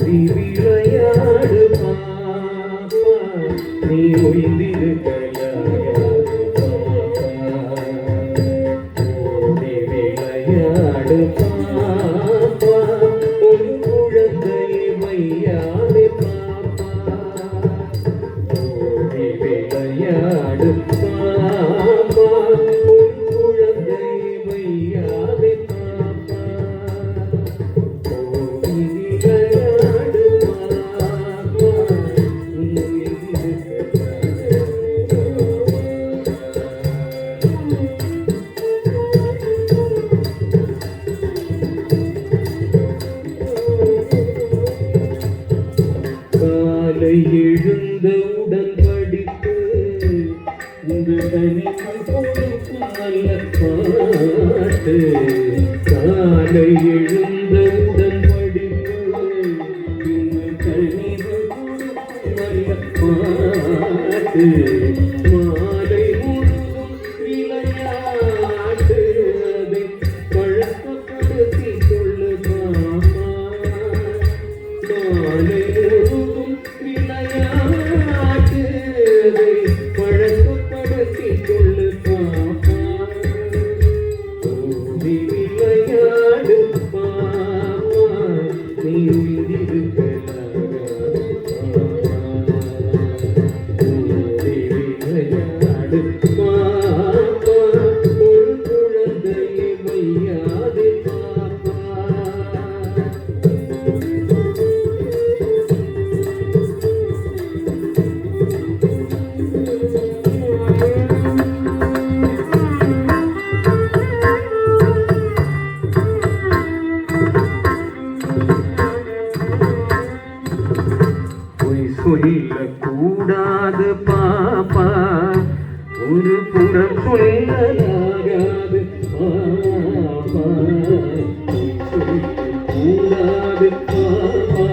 விளையாடு பாப்பா நீ ஒய்ந்திருக்கையாடு ஓடி விளையாடு பாப்பா ஒரு குழந்தை வையாடு பாப்பா ஓடி விளையாடு பாப்பா ஒரு குழந்தை வையாடு பாப்பா ஓடி விளையாடு பாப்பா நீ காலை எழுந்தவுடன் படிப்பு உங்கள் தனிக்கு கொடுக்கும் நல்ல பாட்டு காலை எழுந்தவுடன் படிப்பு உங்கள் தனிக்கு கொடுக்கும் நல்ல பாட்டு மாலை முழுதும் விளையாட்டு அதை பழக்கப்படுத்தி கொள்ளு பாப்பா மாலை முழுதும் விளையாட்டு அதை பழக்கப்படுத்தி கொள்ளு பாப்பா ஓடி விளையாடு பாப்பா நீ உயிரிருக்கலாகாது ஓடி விளையாடு பாப்பா ஒரு குழந்தையை வையாது பாப்பா சொல்லக்கூடாது பாப்பா ஒரு புறம் சொல்லலாகாது பாப்பா சொல்லக்கூடாது பாப்பா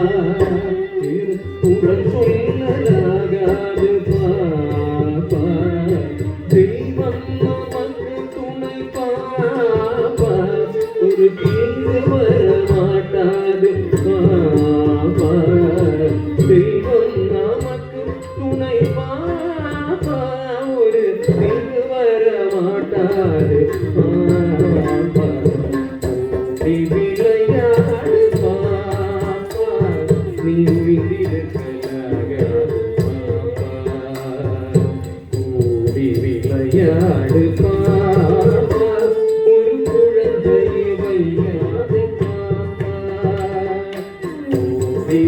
ஒரு புறம் சொல்லலாகாது பாப்பா தெய்வம் நமக்கு துணை பாப்பா ஒரு தீங்கு வர மாட்டாது பாப்பா தெய்வம் நமக்கு துணை பாப்பா ஒரு தீங்கு வர மாட்டாது பாப்பா ஓடி விளையாடு பாப்பா நீ விந்திருக்கையாகாது பாப்பா ஓடி விளையாடு பாப்பா ஒரு குழந்தை வையாது பாப்பா ஓடி